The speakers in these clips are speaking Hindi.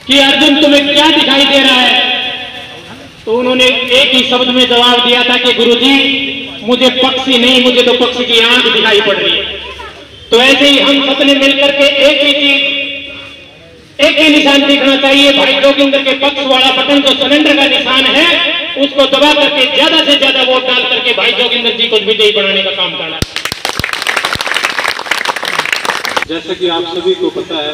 कि अर्जुन तुम्हें क्या दिखाई दे रहा है? तो उन्होंने एक ही शब्द में जवाब दिया था कि गुरुजी मुझे पक्षी नहीं, मुझे तो पक्षी की आंख दिखाई पड़ रही है। तो ऐसे ही हम सबने मिलकर के एक ही चीज, एक ही निशान दिखना चाहिए। भाई जोगिंदर के पक्ष वाला बटन जो सिलेंडर का निशान है उसको दबा करके ज्यादा से ज्यादा वोट डाल करके भाई जोगिंदर जी को विजयी बनाने का काम करना। जैसे कि आप सभी को पता है,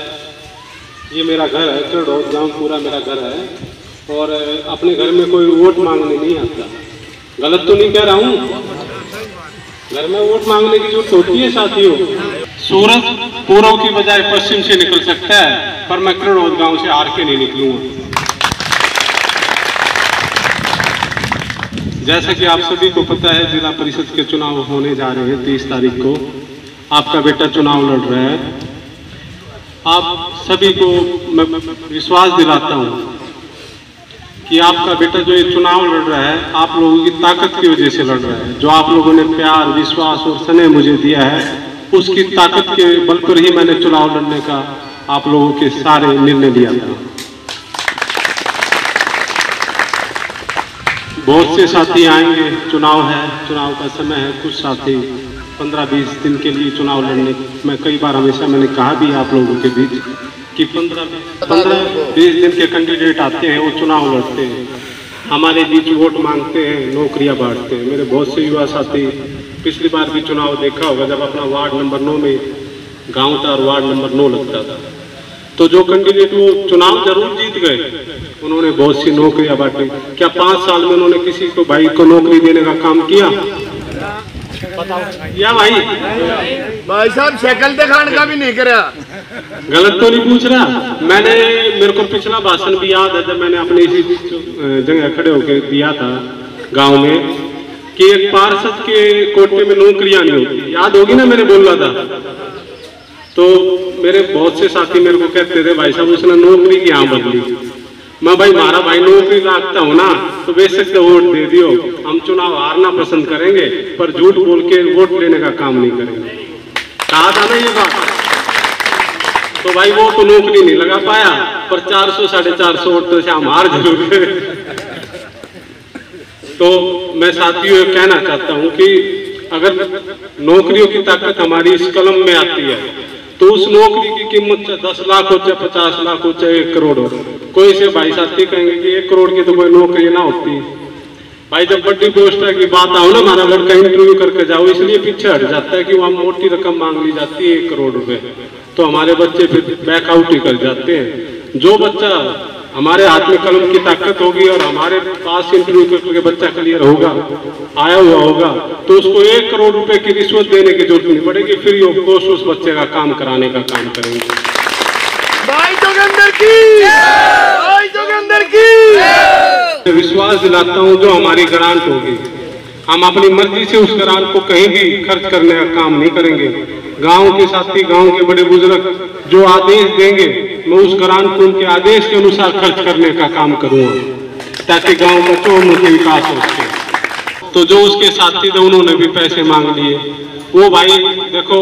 ये मेरा घर है, चढ़ोद गांव पूरा मेरा घर है और अपने घर में कोई वोट मांगने नहीं आता। गलत तो नहीं कह रहा हूँ? घर में वोट मांगने की जरूरत होती है साथियों। सूरज पूर्व की बजाय पश्चिम से निकल सकता है, पर मैं चढ़ोद गांव से हार के नहीं निकलूंगा। जैसे कि आप सभी को पता है, जिला परिषद के चुनाव होने जा रहे हैं 30 तारीख को। आपका बेटा चुनाव लड़ रहा है। आप सभी को मैं विश्वास दिलाता हूं कि आपका बेटा जो ये चुनाव लड़ रहा है, आप लोगों की ताकत की वजह से लड़ रहा है। जो आप लोगों ने प्यार, विश्वास और स्नेह मुझे दिया है, उसकी ताकत के बल पर ही मैंने चुनाव लड़ने का आप लोगों के सारे निर्णय लिया था। बहुत से साथी आएंगे, चुनाव है, चुनाव का समय है। कुछ साथी 15-20 दिन के लिए चुनाव लड़ने, मैं कई बार हमेशा मैंने कहा भी आप लोगों के बीच कि 15-20 दिन के कैंडिडेट आते हैं, वो चुनाव लड़ते हैं, हमारे बीच वोट मांगते हैं, नौकरियां बांटते हैं। मेरे बहुत से युवा साथी पिछली बार भी चुनाव देखा होगा, जब अपना वार्ड नंबर 9 में गांव था और वार्ड नंबर 9 लगता था, तो जो कैंडिडेट वो चुनाव जरूर जीत गए, उन्होंने बहुत सी नौकरियां बांटी। क्या 5 साल में उन्होंने किसी को भाई को नौकरी देने का काम किया? या भाई साहब शक्ल दिखाने का भी नहीं करा। गलत तो नहीं पूछ रहा? मेरे को पिछला भाषण भी याद है, जब मैंने अपने इसी जगह खड़े होकर दिया था गांव में कि एक पार्षद के कोटे में नौकरियां नहीं होती। याद होगी ना, मैंने बोला था। तो मेरे बहुत से साथी मेरे को कहते थे, भाई साहब उसने नौकरी की यहाँ बदली। मैं भाई मारा भाई नौकरी लागता हो ना, तो बेशक से वोट दे दियो। हम चुनाव हारना पसंद करेंगे, पर झूठ बोल के वोट लेने का काम नहीं करेंगे। कहा था ना ये बात। तो भाई वो तो नौकरी नहीं लगा पाया, पर 400-450 वोट तो हम हार जरूर गए। तो मैं साथियों कहना चाहता हूं कि अगर नौकरियों की ताकत हमारी इस कलम में आती है, तो उस नौकरी की कीमत चाहे 10 लाख हो, चाहे 50 लाख हो, चाहे 1 करोड़ हो। कोई से भाई साथी कहेंगे कि 1 करोड़ की तो कोई नौकरी ना होती। भाई जब बड़ी पोस्ट की बात आओ ना, हमारा लड़का इंटरव्यू करके जाओ, इसलिए पीछे हट जाता है कि वहां मोटी रकम मांग ली जाती है 1 करोड़ रुपए, तो हमारे बच्चे फिर बैकआउट ही कर जाते हैं। जो बच्चा हमारे हाथ में कलम की ताकत होगी और हमारे पास इंटरव्यू करके बच्चा क्लियर होगा, आया हुआ होगा, तो उसको 1 करोड़ रुपए की रिश्वत देने की जरूरत नहीं पड़ेगी। फ्री ऑफ कॉस्ट उस बच्चे का काम कराने का काम करेंगे। भाई जोगिंदर की, भाई जोगिंदर की। विश्वास दिलाता हूँ, जो हमारी ग्रांट होगी, हम अपनी मर्जी से उस ग्रांट को कहीं भी खर्च करने का काम नहीं करेंगे। गांव के साथी, गांव के बड़े बुजुर्ग जो आदेश देंगे, मैं उस ग्रांट को उनके आदेश के अनुसार खर्च करने का काम करूंगा, ताकि गांव का चौमुखी विकास हो सके। तो जो उसके साथी थे, उन्होंने भी पैसे मांग लिए। वो भाई देखो,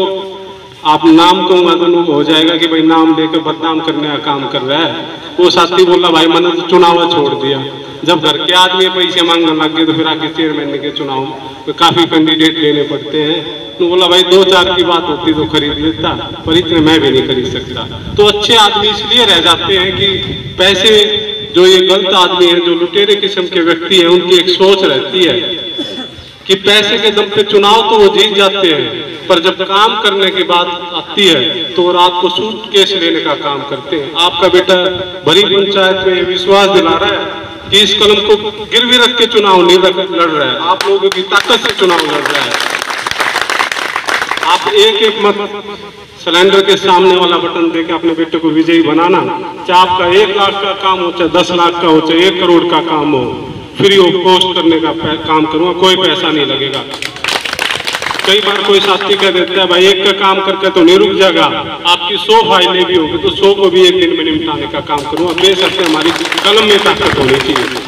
आप नाम कहूंगा तो हो जाएगा कि भाई नाम लेकर बदनाम करने का काम कर रहा है। वो साथी बोला, भाई मैंने तो चुनाव छोड़ दिया। जब घर के आदमी पैसे मांगने लग गए, तो फिर आके चेयरमैन के चुनाव में काफी कैंडिडेट लेने पड़ते हैं। तो बोला, भाई 2-4 की बात होती तो खरीद लेता, पर इतने मैं भी नहीं खरीद सकता। तो अच्छे आदमी इसलिए रह जाते हैं कि पैसे, जो ये गलत आदमी है, जो लुटेरे किस्म के व्यक्ति हैं, उनकी एक सोच रहती है कि पैसे के दम पे चुनाव तो वो जीत जाते हैं, पर जब काम करने की बात आती है तो वो रात को सूटकेस लेने का काम करते हैं। आपका बेटा भरी पंचायत में विश्वास दिला रहा है कि इस कलम को गिरवी रख के चुनाव नहीं लड़ रहा है, आप लोगों की ताकत से चुनाव लड़ रहा है। आप एक मत सिलेंडर के सामने वाला बटन देके अपने बेटे को विजयी बनाना। चाहे आपका 1 लाख का काम हो, चाहे 10 लाख का हो, चाहे 1 करोड़ का काम हो, फ्री ऑफ कॉस्ट करने का काम करूंगा, कोई पैसा नहीं लगेगा। कई बार कोई साथी कह देता है, भाई एक का काम करके तो नहीं रुक जाएगा, आपकी 100 फाइलें भी होगी तो 100 को भी एक दिन में निपटाने का काम करूंगा। बेशक हमारी कलम में ताकत होनी चाहिए।